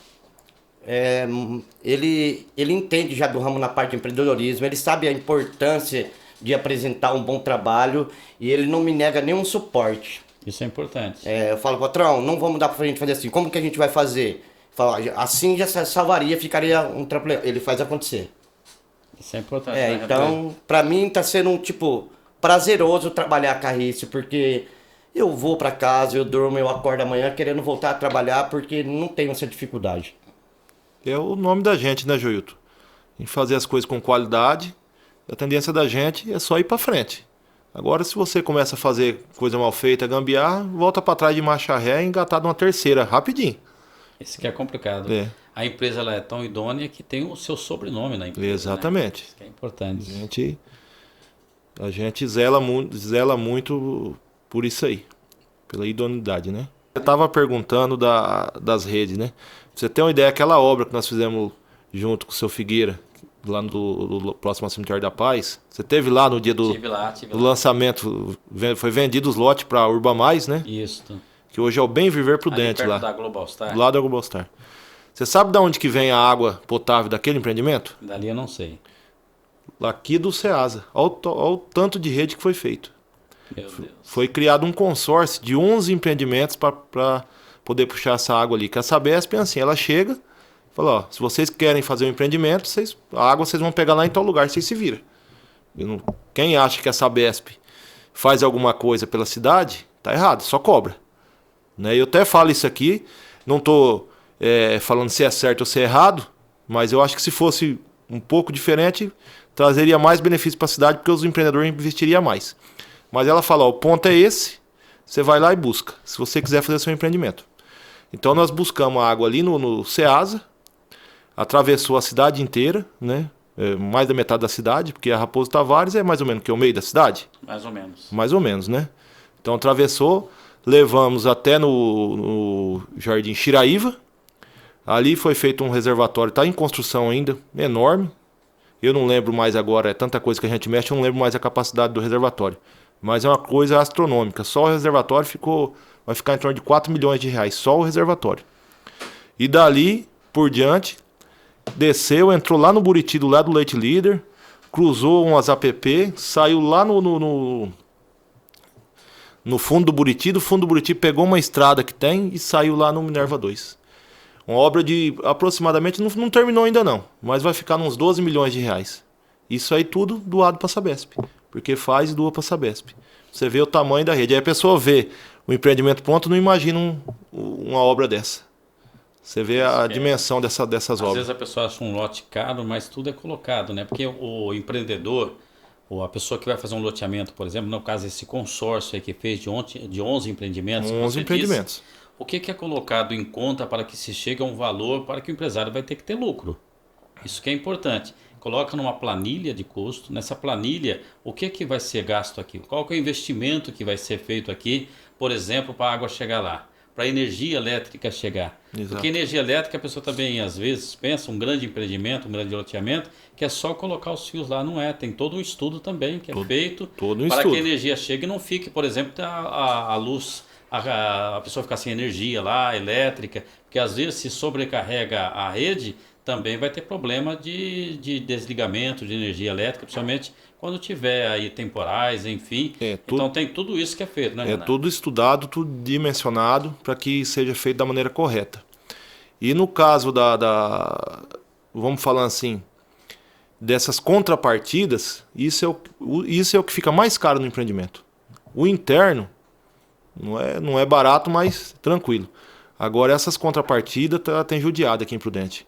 Ele entende já do ramo na parte de empreendedorismo, ele sabe a importância de apresentar um bom trabalho e ele não me nega nenhum suporte. Isso é importante. Eu falo, patrão, não vamos dar pra gente fazer assim, como que a gente vai fazer? Fala, assim já salvaria, ficaria um trampolim. Ele faz acontecer. Isso é importante. Né? Então, pra mim tá sendo prazeroso trabalhar a carrice, porque eu vou pra casa, eu durmo, eu acordo amanhã querendo voltar a trabalhar, porque não tenho essa dificuldade. É o nome da gente, né, Joilton? Em fazer as coisas com qualidade, a tendência da gente é só ir pra frente. Agora, se você começa a fazer coisa mal feita, gambiarra, volta pra trás de marcha ré e engatar numa terceira, rapidinho. Isso que é complicado. A empresa ela é tão idônea que tem o seu sobrenome na empresa. Exatamente. Né? Isso que é importante. A gente zela muito por isso aí, pela idoneidade, né? Eu estava perguntando das redes, né? Pra você ter uma ideia, aquela obra que nós fizemos junto com o seu Figueira, lá no próximo Cemitério da Paz, você teve lá no dia do lançamento, foi vendido os lotes para a Urba Mais, né? Isso. Que hoje é o Bem Viver Prudente lá. Da Global Star. Do lado da Global Star. Você sabe de onde que vem a água potável daquele empreendimento? Dali eu não sei. Aqui do Ceasa. Olha o tanto de rede que foi feito. Meu Deus. Foi criado um consórcio de 11 empreendimentos para poder puxar essa água ali. Que a Sabesp é assim, ela chega e fala, ó, se vocês querem fazer um empreendimento, a água vocês vão pegar lá em tal lugar, vocês se viram. Quem acha que a Sabesp faz alguma coisa pela cidade, tá errado, só cobra. Né? Eu até falo isso aqui, não estou falando se é certo ou se é errado, mas eu acho que se fosse um pouco diferente, trazeria mais benefício para a cidade, porque os empreendedores investiriam mais. Mas ela fala, ó, o ponto é esse, você vai lá e busca, se você quiser fazer seu empreendimento. Então nós buscamos a água ali no Ceasa, atravessou a cidade inteira, né? Mais da metade da cidade, porque a Raposo Tavares é mais ou menos que o meio da cidade. Mais ou menos. Mais ou menos, né? Então atravessou, levamos até no Jardim Shiraíva. Ali foi feito um reservatório, está em construção ainda, enorme. Eu não lembro mais agora, é tanta coisa que a gente mexe, eu não lembro mais a capacidade do reservatório. Mas é uma coisa astronômica. Só o reservatório vai ficar em torno de 4 milhões de reais, só o reservatório. E dali por diante, desceu, entrou lá no Buriti, do lado do Leite Líder, cruzou umas APP, saiu lá no fundo do Buriti. Do fundo do Buriti pegou uma estrada que tem e saiu lá no Minerva 2. Uma obra de aproximadamente, não terminou ainda não, mas vai ficar uns 12 milhões de reais. Isso aí tudo doado para a Sabesp, porque faz e doa para a Sabesp. Você vê o tamanho da rede. Aí a pessoa vê o empreendimento pronto, não imagina uma obra dessa. Você vê a dimensão dessas obras. Às vezes a pessoa acha um lote caro, mas tudo é colocado, né? Porque o empreendedor, ou a pessoa que vai fazer um loteamento, por exemplo, no caso esse consórcio aí que fez de 11 empreendimentos. 11 empreendimentos. O que é colocado em conta para que se chegue a um valor para que o empresário vai ter que ter lucro? Isso que é importante. Coloca numa planilha de custo. Nessa planilha, o que vai ser gasto aqui? Qual que é o investimento que vai ser feito aqui, por exemplo, para a água chegar lá? Para a energia elétrica chegar. Exato. Porque energia elétrica a pessoa também às vezes pensa um grande empreendimento, um grande loteamento, que é só colocar os fios lá, não é. Tem todo um estudo também que é feito para que a energia chegue e não fique, por exemplo, a luz, a pessoa ficar sem energia lá, elétrica, porque às vezes se sobrecarrega a rede, também vai ter problema de desligamento de energia elétrica, principalmente quando tiver aí temporais, enfim. Então tem tudo isso que é feito, né, Renato? É tudo estudado, tudo dimensionado para que seja feito da maneira correta. E no caso vamos falar assim, dessas contrapartidas, isso é o que fica mais caro no empreendimento. O interno não é barato, mas tranquilo. Agora essas contrapartidas tem judiado aqui em Prudente.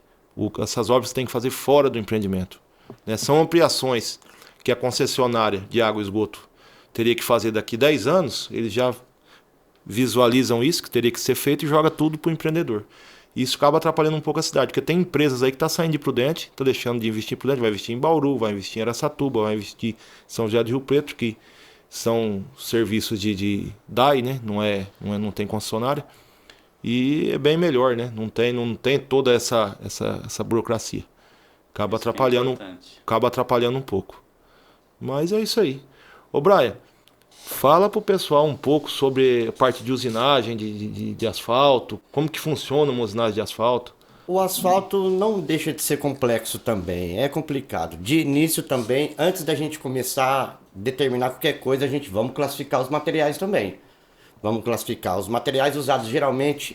Essas obras tem que fazer fora do empreendimento, né? São ampliações que a concessionária de água e esgoto teria que fazer daqui 10 anos, eles já visualizam isso, que teria que ser feito, e joga tudo para o empreendedor. Isso acaba atrapalhando um pouco a cidade, porque tem empresas aí que estão saindo de Prudente, estão deixando de investir em Prudente, vai investir em Bauru, vai investir em Araçatuba, vai investir em São José do Rio Preto, que são serviços de DAI, né? Não tem concessionária. E é bem melhor, né? Não tem toda essa burocracia. Acaba atrapalhando um pouco. Mas é isso aí. Ô Brian, fala pro pessoal um pouco sobre a parte de usinagem de asfalto, como que funciona uma usinagem de asfalto. O asfalto não deixa de ser complexo também, é complicado. De início também, antes da gente começar a determinar qualquer coisa, vamos classificar os materiais também. Vamos classificar os materiais usados geralmente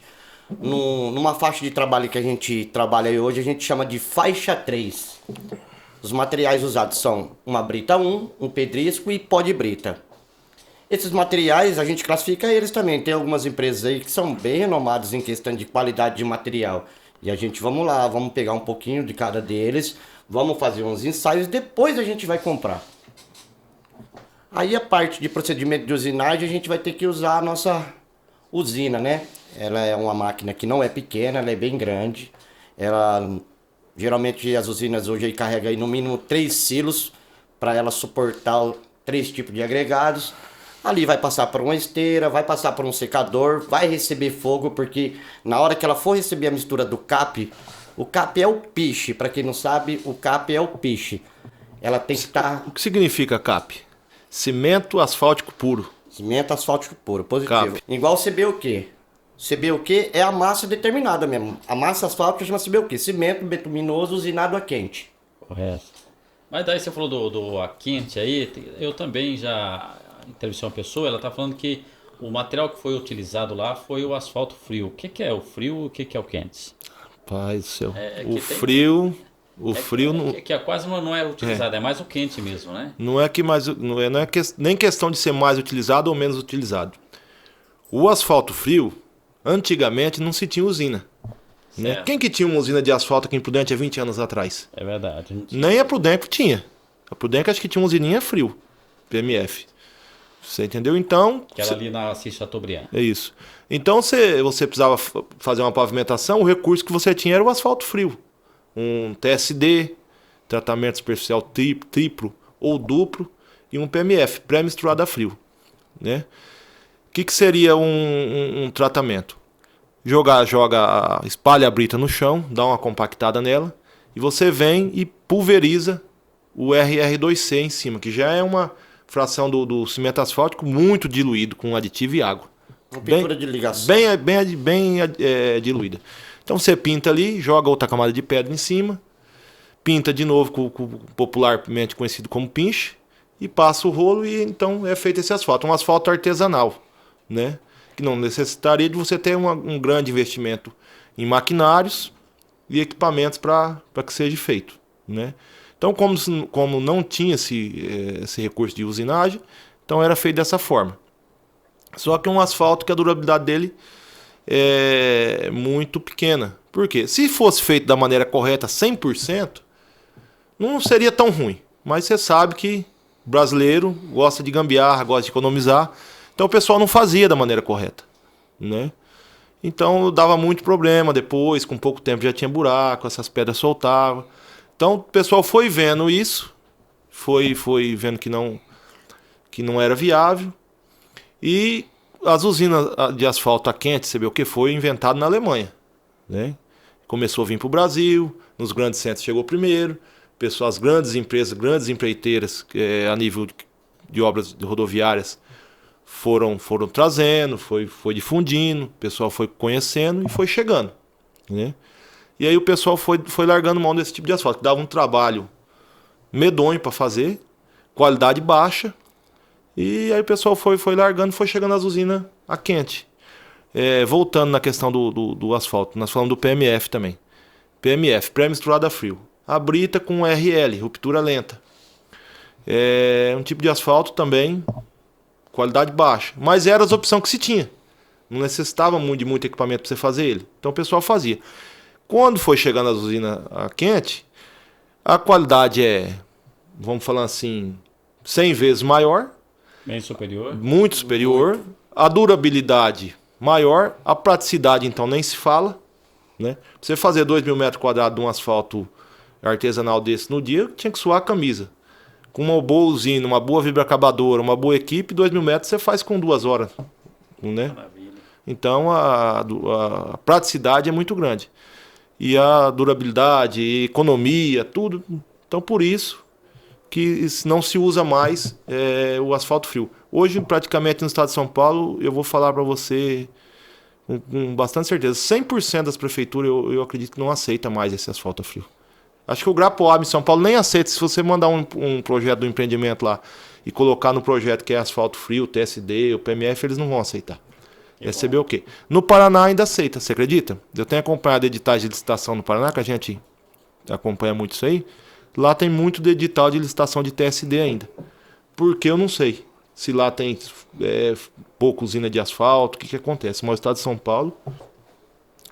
numa faixa de trabalho que a gente trabalha aí hoje, a gente chama de faixa 3. Os materiais usados são uma brita 1, um pedrisco e pó de brita. Esses materiais a gente classifica eles também. Tem algumas empresas aí que são bem renomadas em questão de qualidade de material. E a gente vamos pegar um pouquinho de cada deles, vamos fazer uns ensaios, depois a gente vai comprar. Aí a parte de procedimento de usinagem, a gente vai ter que usar a nossa usina, né? Ela é uma máquina que não é pequena, ela é bem grande. Geralmente as usinas hoje aí carregam aí no mínimo 3 silos para ela suportar 3 tipos de agregados. Ali vai passar por uma esteira, vai passar por um secador, vai receber fogo, porque na hora que ela for receber a mistura do CAP, o CAP é o piche, para quem não sabe, o CAP é o piche. Ela tem que estar... O que significa CAP? Cimento asfáltico puro. Cimento asfáltico puro, positivo. CAP. Igual CBUQ. CBUQ é a massa determinada mesmo. A massa asfáltica chama CBUQ. Cimento bituminoso usinado a quente. Correto. Mas daí você falou do a quente aí, eu também já entrevistei uma pessoa, ela está falando que o material que foi utilizado lá foi o asfalto frio. O que é o frio e o que é o quente? Pai do céu. Frio... O frio que quase não é utilizado, é mais o quente mesmo, né? Não é nem questão de ser mais utilizado ou menos utilizado. O asfalto frio, antigamente não se tinha usina. Né? Quem que tinha uma usina de asfalto aqui em Prudente há 20 anos atrás? É verdade. Nem a Prudenco tinha. A Prudenco acho que tinha uma usininha frio, PMF. Você entendeu? Então... Que era ali na Assis Chateaubriand. É isso. Então você precisava fazer uma pavimentação, o recurso que você tinha era o asfalto frio. Um TSD, tratamento superficial triplo ou duplo, e um PMF, pré-misturado a frio. Né? O que seria um tratamento? Espalha a brita no chão, dá uma compactada nela, e você vem e pulveriza o RR2C em cima, que já é uma fração do cimento asfáltico muito diluído com aditivo e água. Uma pintura de ligação. Bem diluída. Então você pinta ali, joga outra camada de pedra em cima, pinta de novo com popularmente conhecido como pinche, e passa o rolo e então é feito esse asfalto. Um asfalto artesanal, né? Que não necessitaria de você ter um grande investimento em maquinários e equipamentos para que seja feito, né? Então, como não tinha esse recurso de usinagem, então era feito dessa forma. Só que um asfalto que a durabilidade dele é muito pequena. Por quê? Se fosse feito da maneira correta, 100%, não seria tão ruim. Mas você sabe que brasileiro gosta de gambiarra, gosta de economizar. Então o pessoal não fazia da maneira correta, né? Então dava muito problema depois, com pouco tempo já tinha buraco, essas pedras soltavam. Então o pessoal foi vendo isso, foi vendo que não era viável. E as usinas de asfalto a quente, você vê o que foi inventado na Alemanha, né? Começou a vir para o Brasil, nos grandes centros chegou primeiro, as grandes empresas, grandes empreiteiras a nível de obras rodoviárias foram trazendo, foi difundindo, o pessoal foi conhecendo e foi chegando, né? E aí o pessoal foi largando mão desse tipo de asfalto, que dava um trabalho medonho para fazer, qualidade baixa, e aí o pessoal foi largando, foi chegando às usinas a quente. Voltando na questão do asfalto, nós falamos do PMF também. PMF, pré-misturado a frio. A brita com RL, ruptura lenta. É um tipo de asfalto também, qualidade baixa. Mas era as opções que se tinha. Não necessitava de muito equipamento para você fazer ele. Então o pessoal fazia. Quando foi chegando às usinas a quente, a qualidade vamos falar assim, 100 vezes maior. Bem superior. Muito superior. A durabilidade maior. A praticidade, então, nem se fala, né? Pra você fazer 2.000 metros quadrados de um asfalto artesanal desse no dia, tinha que suar a camisa. Com uma boa usina, uma boa vibraacabadora, uma boa equipe, 2.000 metros você faz com 2 horas, né? Maravilha. Então a praticidade é muito grande. E a durabilidade, economia, tudo. Então por isso que não se usa mais o asfalto frio. Hoje, praticamente no estado de São Paulo, eu vou falar para você com bastante certeza, 100% das prefeituras eu acredito que não aceita mais esse asfalto frio. Acho que o Grapoab em São Paulo nem aceita. Se você mandar um projeto do empreendimento lá e colocar no projeto que é asfalto frio, o TSD, o PMF, eles não vão aceitar. Receber o quê? No Paraná ainda aceita, você acredita? Eu tenho acompanhado editais de licitação no Paraná, que a gente acompanha muito isso aí. Lá tem muito de edital de licitação de TSD ainda. Porque eu não sei se lá tem pouca usina de asfalto, o que acontece. Mas o estado de São Paulo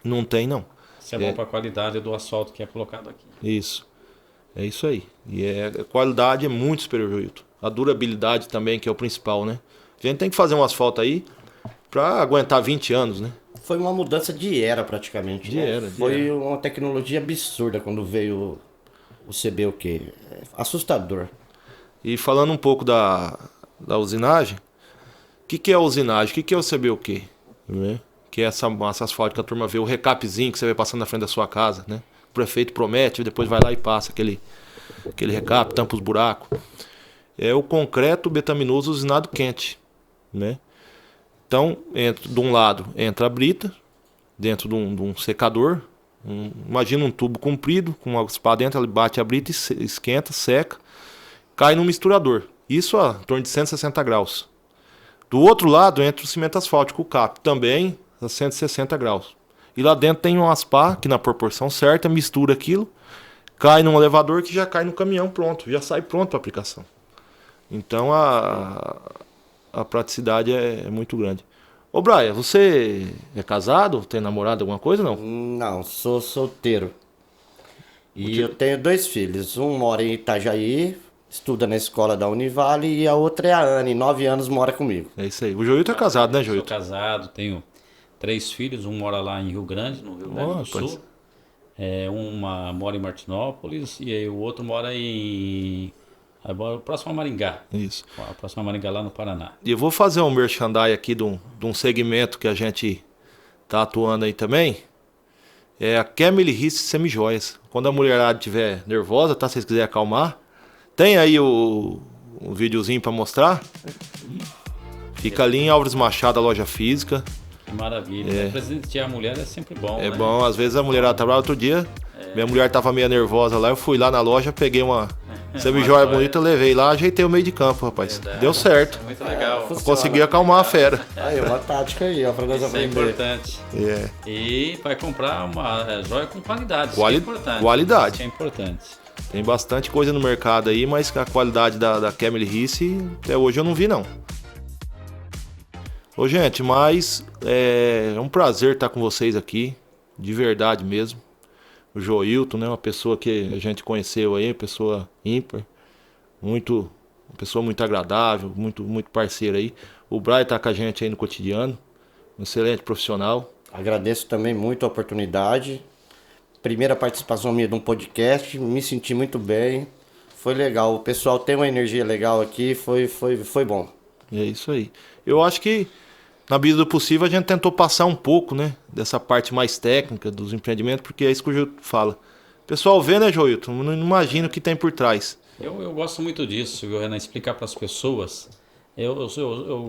não tem, não. Isso é bom para a qualidade do asfalto que é colocado aqui. Isso. É isso aí. E a qualidade é muito superior, Joilton. A durabilidade também, que é o principal, né? A gente tem que fazer um asfalto aí para aguentar 20 anos, né? Foi uma mudança de era praticamente. Foi uma tecnologia absurda quando veio o CBUQ. Assustador. E falando um pouco da usinagem, o que é a usinagem? O que é o CBUQ? Né? Que é essa massa asfáltica que a turma vê, o recapzinho que você vê passando na frente da sua casa, né? O prefeito promete, depois vai lá e passa aquele recap, tampa os buracos. É o concreto betaminoso usinado quente, né? Então, de um lado entra a brita, dentro de um secador. Imagina um tubo comprido, com uma espada dentro, ele bate a brita, esquenta, seca, cai no misturador. Isso a torno de 160 graus. Do outro lado entra o cimento asfáltico, o CAP, também a 160 graus. E lá dentro tem um aspar, que na proporção certa, mistura aquilo, cai num elevador que já cai no caminhão pronto, já sai pronto para aplicação. Então a praticidade é muito grande. Ô Brian, você é casado? Tem namorado, alguma coisa não? Não, sou solteiro. E eu tenho 2 filhos. Um mora em Itajaí, estuda na escola da Univale, e a outra é a Anne, 9 anos, mora comigo. É isso aí. O Joilton é casado, né, Joilton? Sou casado, tenho 3 filhos, um mora lá em Rio Grande, no Rio Grande do Sul. Uma mora em Martinópolis e aí o outro mora próximo a Maringá. Isso. Próximo a Maringá, lá no Paraná. E eu vou fazer um merchandising aqui de um segmento que a gente tá atuando aí também. É a Camille Risse Semijoias. Quando a mulherada estiver nervosa, tá? Se vocês quiserem acalmar, tem aí o videozinho para mostrar. Fica ali em Álvares Machado, a loja física. Que maravilha. Presentear a mulher é sempre bom, É né? bom, às vezes a mulherada trabalha. Outro dia, minha mulher tava meio nervosa lá, eu fui lá na loja, peguei uma semi-joia bonita, levei lá, ajeitei o meio de campo, rapaz. Verdade. Deu certo. Muito legal. Eu consegui acalmar a fera. Aí, uma tática aí, ó, pra nós Isso é aprender. importante. É. E vai comprar uma joia com qualidade. Quali- Isso é importante. qualidade. Isso é importante. Tem bastante coisa no mercado aí, mas a qualidade da Camille Risse, até hoje eu não vi, não. Ô, gente, mas é um prazer estar com vocês aqui, de verdade mesmo. O Joilton, né, uma pessoa que a gente conheceu aí, pessoa ímpar, uma pessoa muito agradável, muito parceira aí. O Brian tá com a gente aí no cotidiano, um excelente profissional. Agradeço também muito a oportunidade. Primeira participação minha de um podcast, me senti muito bem. Foi legal, o pessoal tem uma energia legal aqui, foi bom. É isso aí. Eu acho que, na medida do possível, a gente tentou passar um pouco, né, dessa parte mais técnica dos empreendimentos, porque é isso que o Joilton fala. O pessoal vê, né, Joilton? Não imagina o que tem por trás. Eu gosto muito disso, viu, Renan? Explicar para as pessoas. Eu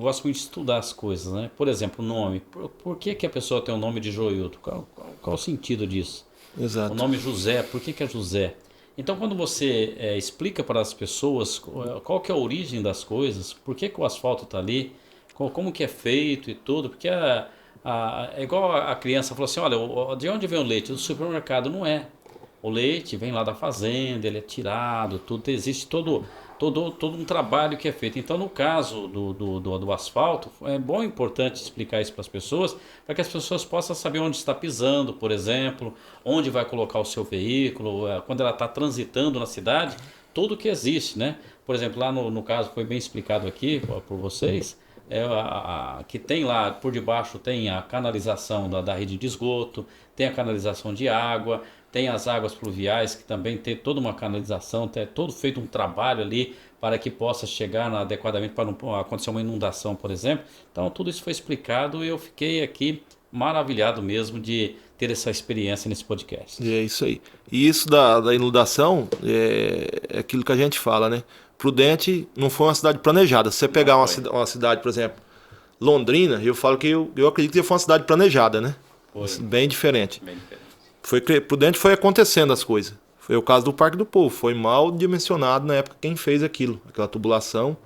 gosto muito de estudar as coisas, né? Por exemplo, o nome. Por que a pessoa tem o nome de Joilton? Qual o sentido disso? Exato. O nome José, por que é José? Então, quando você explica para as pessoas qual que é a origem das coisas, por que o asfalto está ali, como que é feito e tudo, porque é igual a criança falou assim, olha, de onde vem o leite? Do supermercado. Não é. O leite vem lá da fazenda, ele é tirado, tudo, existe todo um trabalho que é feito. Então, no caso do asfalto, é bom e importante explicar isso para as pessoas, para que as pessoas possam saber onde está pisando, por exemplo, onde vai colocar o seu veículo, quando ela está transitando na cidade, tudo que existe, né? Por exemplo, lá no caso, foi bem explicado aqui por vocês, que tem lá, por debaixo tem a canalização da rede de esgoto, tem a canalização de água, tem as águas pluviais, que também tem toda uma canalização, tem todo feito um trabalho ali para que possa chegar adequadamente para não acontecer uma inundação, por exemplo. Então, tudo isso foi explicado e eu fiquei aqui maravilhado mesmo de ter essa experiência nesse podcast. É isso aí. E isso da inundação é aquilo que a gente fala, né? Prudente não foi uma cidade planejada. Se você pegar uma cidade, por exemplo, Londrina, eu falo que eu acredito que foi uma cidade planejada, né? Foi. Bem diferente. Bem diferente. Prudente foi acontecendo as coisas. Foi o caso do Parque do Povo. Foi mal dimensionado na época quem fez aquilo. Aquela tubulação.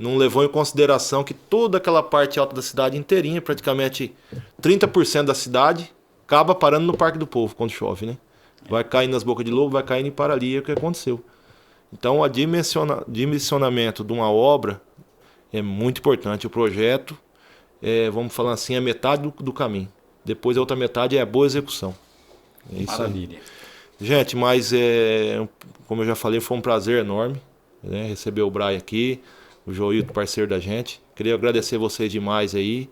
Não levou em consideração que toda aquela parte alta da cidade inteirinha, praticamente 30% da cidade, acaba parando no Parque do Povo quando chove, né? Vai caindo nas bocas de lobo, vai caindo e para ali, é o que aconteceu. Então, o dimensionamento de uma obra é muito importante. O projeto, vamos falar assim, é metade do caminho. Depois a outra metade é a boa execução. É isso aí. Maravilha. Gente, mas como eu já falei, foi um prazer enorme, né, receber o Brian aqui, o Joilton, parceiro da gente. Queria agradecer vocês demais aí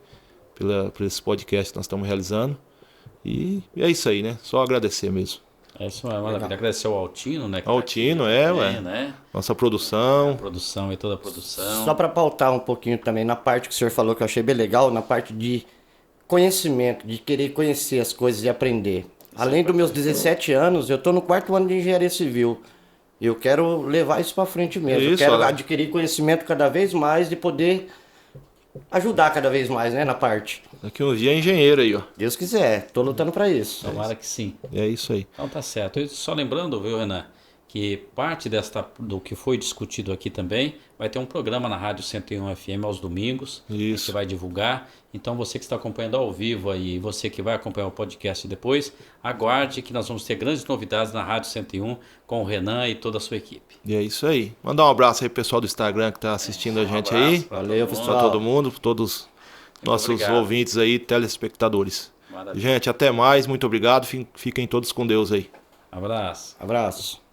por esse podcast que nós estamos realizando. E é isso aí, né? Só agradecer mesmo. É isso, é maravilha. Agradecer ao Altino, né? Altino, Né? Nossa produção. A produção e toda a produção. Só para pautar um pouquinho também na parte que o senhor falou que eu achei bem legal, na parte de conhecimento, de querer conhecer as coisas e aprender. Além dos meus 17 anos, eu estou no 4º ano de engenharia civil. Eu quero levar isso para frente mesmo. Eu quero adquirir conhecimento cada vez mais e poder ajudar cada vez mais, né, na parte. Daqui uns dias é engenheiro aí, ó. Deus quiser, tô lutando para isso. Tomara que sim. É isso aí. Então tá certo. E só lembrando, viu, Renan, que parte do que foi discutido aqui também vai ter um programa na Rádio 101 FM aos domingos. Isso. Que vai divulgar. Então você que está acompanhando ao vivo aí, você que vai acompanhar o podcast depois, aguarde que nós vamos ter grandes novidades na Rádio 101 com o Renan e toda a sua equipe. E é isso aí. Mandar um abraço aí pro pessoal do Instagram que tá assistindo a gente aí. Valeu, Pra pessoal. todo mundo, pra todos os nossos obrigado. ouvintes aí, telespectadores. Maravilha. Gente, até mais. Muito obrigado. Fiquem todos com Deus aí. Abraço. Abraço.